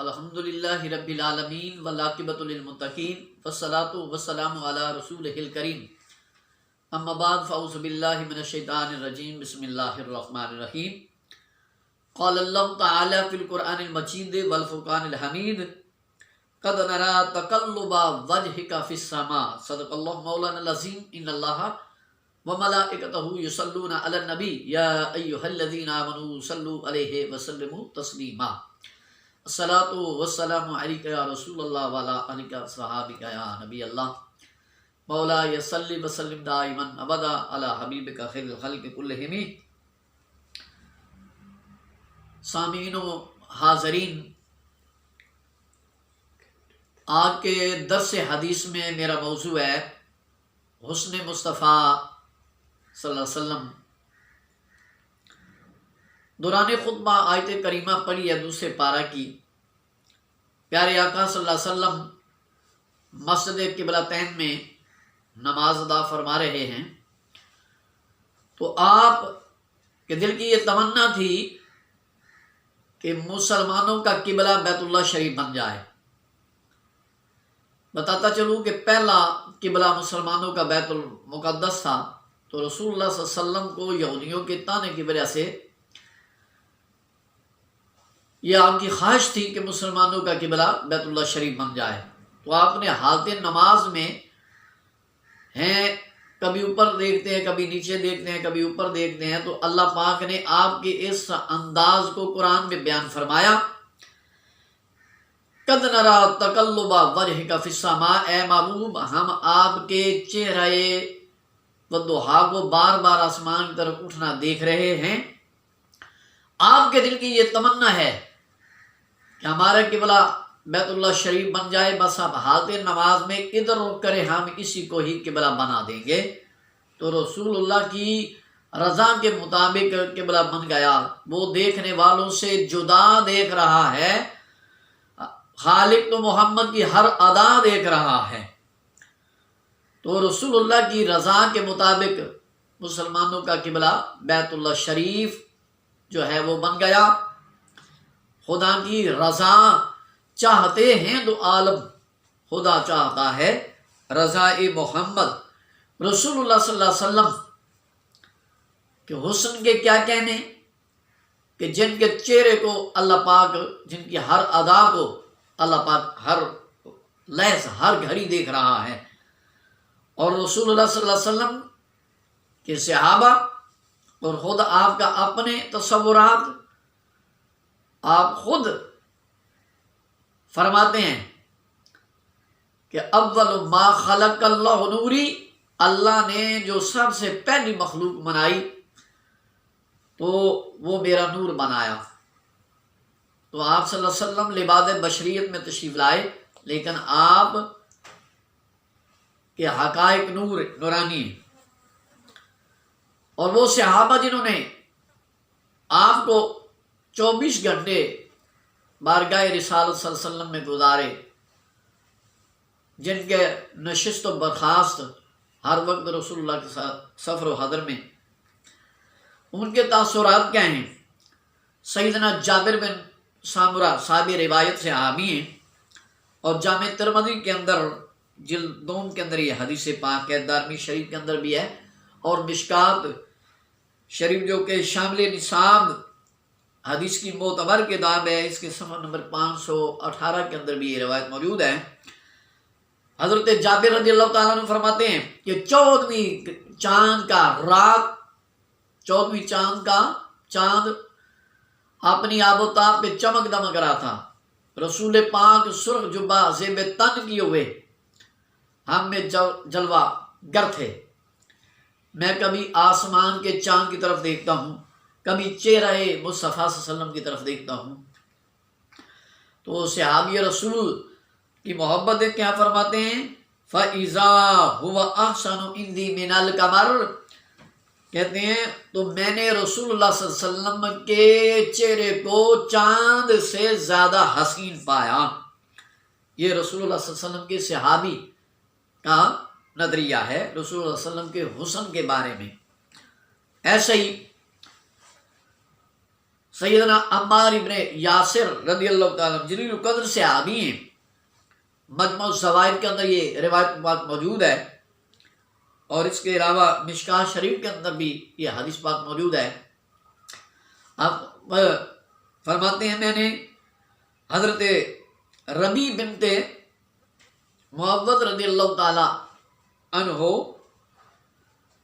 الحمدللہ رب العالمین والعاقبۃ للمتقین والصلاۃ والسلام علی رسولہ الکریم اما بعد فاعوذ باللہ من الشیطان الرجیم بسم اللہ الرحمن الرحیم قال اللہ تعالی فی القرآن المجید والفرقان الحمید قد نرى تقلب وجهك في السماء صدق اللہ مولانا العظیم ان اللہ وملائکتہ یصلون علی النبی یا ایھا الذین آمنوا صلوا علیہ وسلموا تسلیما الصلاۃ والسلام علیک یا رسول اللہ وعلی آلک صحابک یا نبی اللہ مولا صلی وسلم دائما ابدا علی حبیبک خیر الخلق کلہم۔ سامعین و حاضرین، آج کے درس حدیث میں میرا موضوع ہے حسن مصطفیٰ صلی اللہ علیہ وسلم۔ دوران خطبہ آیت کریمہ پڑھی ہے دوسرے پارہ کی۔ پیارے آقا صلی اللہ علیہ وسلم مسجد قبلتین میں نماز ادا فرما رہے ہیں، تو آپ کے دل کی یہ تمنا تھی کہ مسلمانوں کا قبلہ بیت اللہ شریف بن جائے۔ بتاتا چلوں کہ پہلا قبلہ مسلمانوں کا بیت المقدس تھا، تو رسول اللہ صلی اللہ علیہ وسلم کو یہودیوں کے طعنے کی وجہ سے یہ آپ کی خواہش تھی کہ مسلمانوں کا قبلہ بیت اللہ شریف بن جائے، تو آپ نے حالت نماز میں ہیں، کبھی اوپر دیکھتے ہیں، کبھی نیچے دیکھتے ہیں، کبھی اوپر دیکھتے ہیں، تو اللہ پاک نے آپ کے اس انداز کو قرآن میں بیان فرمایا، قد نرى تقلب وجهك في السماء، اے محبوب ہم آپ کے چہرے والضحیٰ کو بار بار آسمان کی طرف اٹھنا دیکھ رہے ہیں۔ آپ کے دل کی یہ تمنا ہے کہ ہمارا قبلہ بیت اللہ شریف بن جائے، بس اب حالت نماز میں ادھر رک کر ہم اسی کو ہی قبلہ بنا دیں گے۔ تو رسول اللہ کی رضا کے مطابق قبلہ بن گیا، وہ دیکھنے والوں سے جدا دیکھ رہا ہے، خالق تو محمد کی ہر ادا دیکھ رہا ہے۔ تو رسول اللہ کی رضا کے مطابق مسلمانوں کا قبلہ بیت اللہ شریف جو ہے وہ بن گیا۔ خدا کی رضا چاہتے ہیں دو عالم، خدا چاہتا ہے رضا محمد۔ رسول اللہ صلی اللہ علیہ وسلم کہ حسن کے کیا کہنے، کہ جن کے چہرے کو اللہ پاک، جن کی ہر ادا کو اللہ پاک ہر لحظ ہر گھڑی دیکھ رہا ہے۔ اور رسول اللہ صلی اللہ علیہ وسلم کے صحابہ اور خود آپ کا اپنے تصورات، آپ خود فرماتے ہیں کہ اول ما خلق اللہ نوری، اللہ نے جو سب سے پہلی مخلوق بنائی تو وہ میرا نور بنایا۔ تو آپ صلی اللہ علیہ وسلم لباد بشریت میں تشریف لائے، لیکن آپ کے حقائق نور نورانی ہیں۔ اور وہ صحابہ جنہوں نے آپ کو 24 گھنٹے بارگاہ رسالت صلی اللہ علیہ وسلم میں گزارے، جن کے نشست و برخاست ہر وقت رسول اللہ کے ساتھ سفر و حضر میں، ان کے تاثرات کیا ہیں؟ سیدنا جابر بن سامرہ صاحب روایت سے حامی ہیں، اور جامع ترمذی کے اندر جلد دوم کے اندر یہ حدیث پاک ہے، دارمی شریف کے اندر بھی ہے، اور مشکات شریف جو کہ شامل نصاب حدیث کی معتبر کتاب ہے، اس کے صفحہ نمبر 518 کے اندر بھی یہ روایت موجود ہے۔ حضرت جابر رضی اللہ تعالیٰ عنہ فرماتے ہیں کہ 14ویں چاند کا رات، 14ویں چاند کا چاند اپنی آب و تاب پہ چمک دمک رہا تھا، رسول پاک سرخ جبہ زیب تن کیے ہوئے ہم میں جلوہ گر تھے۔ میں کبھی آسمان کے چاند کی طرف دیکھتا ہوں، کبھی چہرہ مصطفیٰ صلی اللہ علیہ وسلم کی طرف دیکھتا ہوں۔ تو صحابی رسول کی محبت کیا فرماتے ہیں؟ فَإِذَا هُوَ أَحْسَنُ عِنْدِي مِنَ الْقَمَرِ، کہتے ہیں تو میں نے رسول اللہ صلی اللہ علیہ وسلم کے چہرے کو چاند سے زیادہ حسین پایا۔ یہ رسول اللہ صلی اللہ علیہ وسلم کے صحابی کا نظریہ ہے رسول اللہ صلی اللہ علیہ وسلم کے حسن کے بارے میں۔ ایسے ہی سیدنا عمار ابن یاسر رضی اللہ تعالیٰ عنہ جلیل القدر صحابی ہیں، مجمع الزوائد کے اندر یہ روایت پاک موجود ہے، اور اس کے علاوہ مشکاہ شریف کے اندر بھی یہ حدیث پاک موجود ہے۔ آپ فرماتے ہیں میں نے حضرت ربی بنت معوذ رضی اللہ تعالی عنہ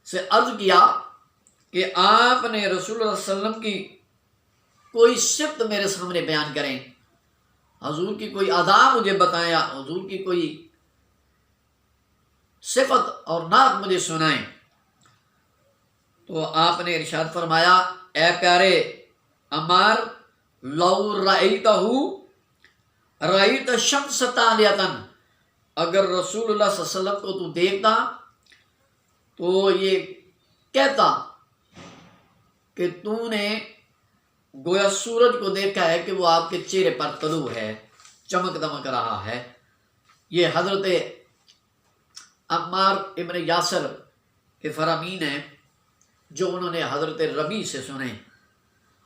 سے عرض کیا کہ آپ نے رسول اللہ صلی اللہ علیہ وسلم کی کوئی صفت میرے سامنے بیان کریں، حضور کی کوئی ادا مجھے بتائیں، حضور کی کوئی صفت اور نعت مجھے سنائیں۔ تو آپ نے ارشاد فرمایا، اے پیارے عمار، لو رأیتہ رأیت الشمس طالیۃ، اگر رسول اللہ صلی اللہ علیہ وسلم کو تو دیکھتا تو یہ کہتا کہ تو نے گویا سورج کو دیکھا ہے کہ وہ آپ کے چہرے پر طلوع ہے، چمک دمک رہا ہے۔ یہ حضرت عمار ابن یاسر کے فرامین ہیں جو انہوں نے حضرت ربی سے سنے۔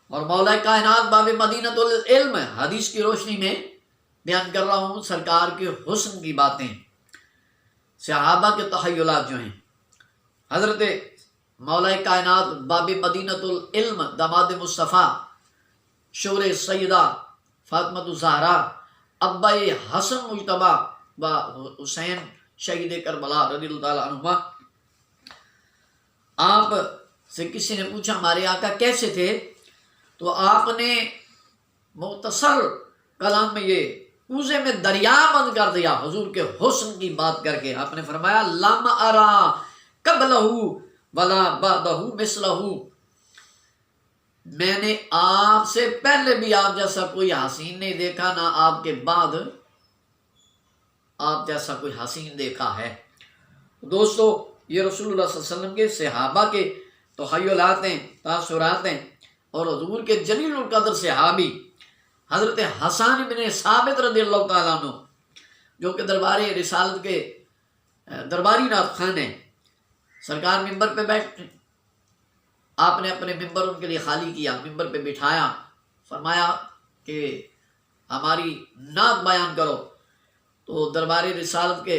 اور مولا کائنات باب مدینۃ العلم حدیث کی روشنی میں بیان کر رہا ہوں سرکار کے حسن کی باتیں، صحابہ کے تخیلات جو ہیں۔ حضرت مولا کائنات باب مدینۃ العلم داماد مصطفیٰ شور سیدہ فاطمہ الزہرا ابا حسن مجتبیٰ و حسین شہید کربلا رضی اللہ تعالیٰ عنہما، آپ سے کسی نے پوچھا ہمارے آقا کیسے تھے، تو آپ نے مختصر کلام میں یہ کوزے میں دریا بند کر دیا حضور کے حسن کی بات کر کے۔ آپ نے فرمایا، لم ارا قبلہ ولا بعدہ مثلہ، میں نے آپ سے پہلے بھی آپ جیسا کوئی حسین نہیں دیکھا، نہ آپ کے بعد آپ جیسا کوئی حسین دیکھا ہے۔ دوستو، یہ رسول اللہ صلی اللہ علیہ وسلم کے صحابہ کے تخیلات ہیں، تاثرات ہیں، اور حضور کے جلیل القدر صحابی حضرت حسان بن ثابت رضی اللہ تعالیٰ عنہ جو کہ دربار رسالت کے درباری نعت خوان ہیں، سرکار ممبر پہ بیٹھے، آپ نے اپنے ممبر ان کے لیے خالی کیا، ممبر پہ بٹھایا، فرمایا کہ ہماری نعت بیان کرو۔ تو دربار رسالت کے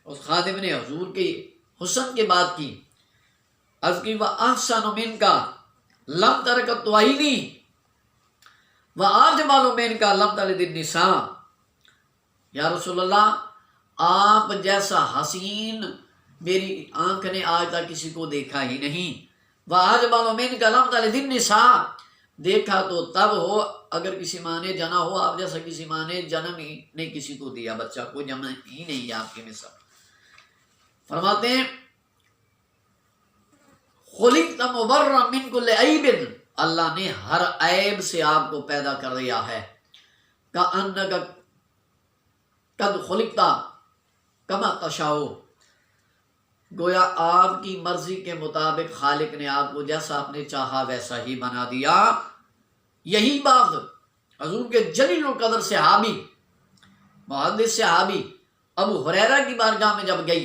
اس خادم نے حضور کی حسن کی بات کی، عرض کی، وَأَحْسَنُ مِنْكَ لَمْ تَرَكَتْ عَيْنِي وَأَجْمَلُ مِنْكَ لَمْ تَلِدِ النِّسَاء، یا رسول اللہ، آپ جیسا حسین میری آنکھ نے آج تک کسی کو دیکھا ہی نہیں۔ وَأَجْمَلُ مِنْكَ لَمْ تَلِدِ النِّسَاء، دیکھا تو تب ہو اگر کسی ماں نے جنا ہو، آپ جیسا کسی ماں نے جنم ہی نہیں کسی کو دیا، بچہ کوئی جمع ہی نہیں ہے آپ کے مثل۔ فرماتے ہیں، خُلِقْتَ مُبَرًّا مِنْ كُلِّ عَيْبٍ، اللہ نے ہر عیب سے آپ کو پیدا کر دیا ہے۔ كَأَنَّكَ قَدْ خُلِقْتَ كَمَا تَشَاءُ، گویا آپ کی مرضی کے مطابق خالق نے آپ کو جیسا آپ نے چاہا ویسا ہی بنا دیا۔ یہی بات حضور کے جلیل القدر صحابی محدث صحابی ابو ہریرہ کی بارگاہ میں جب گئی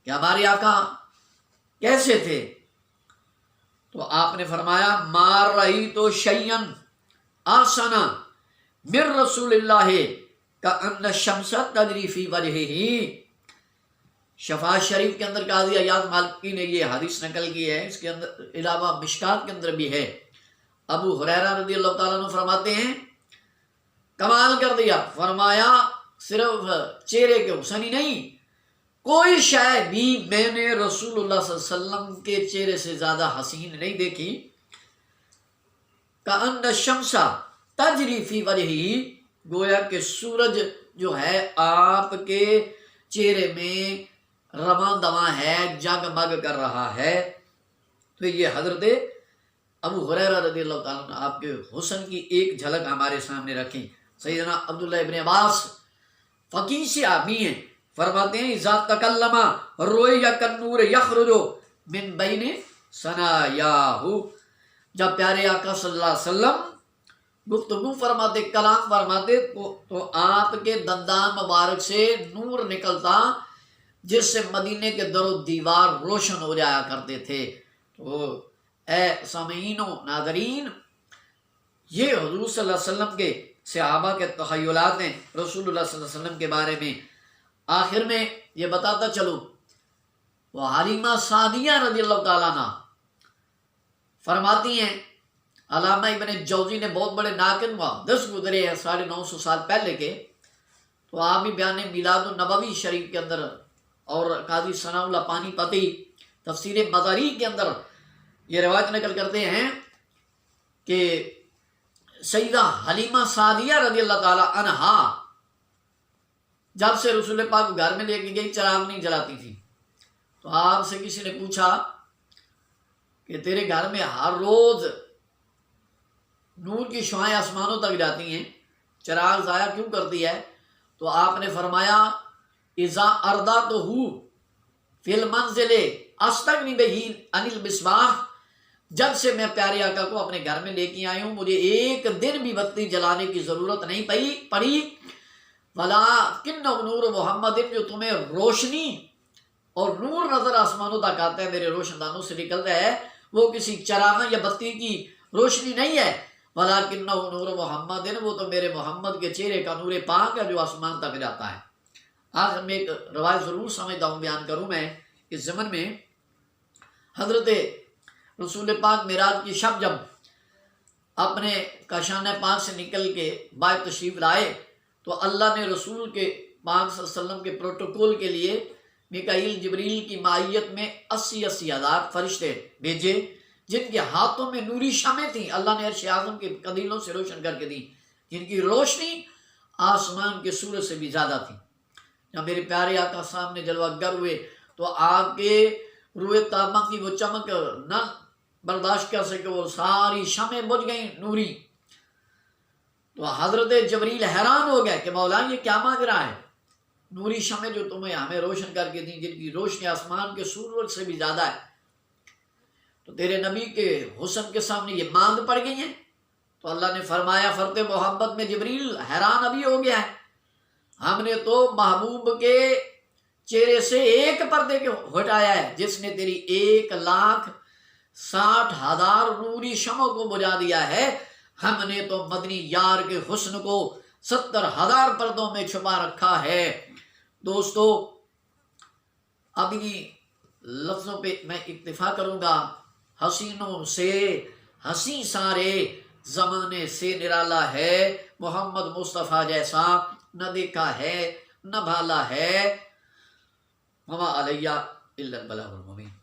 کہ ہمارے آقا کیسے تھے، تو آپ نے فرمایا، مار رہی تو شیئن آسنا من رسول اللہ کأن الشمس تجری فی وجہہ۔ شفاعت شریف کے اندر قاضی عیاض مالکی نے یہ حدیث نقل کی ہے، اس کے اندر علاوہ مشکات کے اندر بھی ہے۔ ابو ہریرہ رضی اللہ تعالیٰ عنہ فرماتے ہیں، کمال کر دیا، فرمایا صرف چہرے کے حسن ہی نہیں، کوئی شے بھی میں نے رسول اللہ صلی اللہ علیہ وسلم کے چہرے سے زیادہ حسین نہیں دیکھی۔ کأن الشمس تجری فی وجہہ، گویا کہ سورج جو ہے آپ کے چہرے میں رواں دواں ہے، جگمگ کر رہا ہے۔ تو یہ حضرت ابو ہریرہ رضی اللہ تعالیٰ عنہ آپ کے حسن کی ایک جھلک ہمارے سامنے رکھیں۔ سیدنا عبداللہ ابن عباس فقیہ سے آبی ہیں، فرماتے ہیں، اذا تکلم روی کالنور یخرج من بین ثنایاہ، جب پیارے آقا صلی اللہ علیہ وسلم گفتگو فرماتے، کلام فرماتے تو آپ کے دندان مبارک سے نور نکلتا جس سے مدینے کے در و دیوار روشن ہو جایا کرتے تھے۔ تو اے سامعین و ناظرین، یہ حضور صلی اللہ علیہ وسلم کے صحابہ کے تخیلات ہیں رسول اللہ صلی اللہ علیہ وسلم کے بارے میں۔ آخر میں یہ بتاتا چلوں، وہ حلیمہ سعدیہ رضی اللہ تعالیٰ عنہ فرماتی ہیں، علامہ ابن جوزی نے بہت بڑے ناقد محدث گزرے ہیں 950 سال پہلے کے، تو آپ بھی بیان میلاد النبوی شریف کے اندر اور قاضی ثناء اللہ پانی پتی تفسیر مداری کے اندر یہ روایت نقل کرتے ہیں کہ سیدہ حلیمہ سعدیہ رضی اللہ تعالیٰ عنہا جب سے رسول پاک گھر میں لے کے گئی چراغ نہیں جلاتی تھی، تو آپ سے کسی نے پوچھا کہ تیرے گھر میں ہر روز نور کی شعائیں آسمانوں تک جاتی ہیں، چراغ ضائع کیوں کرتی ہے؟ تو آپ نے فرمایا اذا ارداتہ فی المنزل استغنی بہ عن المصباح، جب سے میں پیارے آقا کو اپنے گھر میں لے کے آئی ہوں مجھے ایک دن بھی بتی جلانے کی ضرورت نہیں پڑی، ولیکن نور محمد، جو تمہیں روشنی اور نور نظر آسمانوں تک آتا ہے میرے روشن دانوں سے نکلتا ہے، وہ کسی چراغ یا بتی کی روشنی نہیں ہے، ولیکن نور محمد، وہ تو میرے محمد کے چہرے کا نور پاک ہے جو آسمان تک جاتا ہے۔ آخر میں ایک روایت ضرور سمجھتا ہوں بیان کروں میں، اس زمن میں حضرت رسول پاک معراج کی شب جب اپنے کاشانہ پاک سے نکل کے باہر تشریف لائے تو اللہ نے رسول کے پاک صلی اللہ علیہ وسلم کے پروٹوکول کے لیے میکائیل جبریل کی معیت میں 80 ہزار فرشتے بھیجے جن کے ہاتھوں میں نوری شمعیں تھیں، اللہ نے عرش اعظم کے قدیلوں سے روشن کر کے دی، جن کی روشنی آسمان کے سورج سے بھی زیادہ تھی۔ جب میرے پیارے آقا سامنے جلوہ گر ہوئے تو آپ کے روئے تابہ کی وہ چمک نہ برداشت کر سکے، وہ ساری شمعیں بجھ گئیں نوری۔ تو حضرت جبریل حیران ہو گئے کہ مولا یہ کیا مانگ رہا ہے؟ نوری شمعیں جو تمہیں ہمیں روشن کر کے دیں جن کی روشنی آسمان کے سورج سے بھی زیادہ ہے، تو تیرے نبی کے حسن کے سامنے یہ مانگ پڑ گئی ہیں؟ تو اللہ نے فرمایا فرت محبت میں جبریل حیران ابھی ہو گیا ہے، ہم نے تو محبوب کے چہرے سے ایک پردے کو ہٹایا ہے جس نے تیری 1,60,000 نوری شمعوں کو بجھا دیا ہے، ہم نے تو مدنی یار کے حسن کو 70,000 پردوں میں چھپا رکھا ہے۔ دوستو اب انہی لفظوں پہ میں اکتفا کروں گا۔ حسینوں سے حسین سارے زمانے سے نرالا ہے، محمد مصطفیٰ جیسا نہ دیکھا ہے نہ بھالا ہے، وما علیہ الا البلاغ المبین۔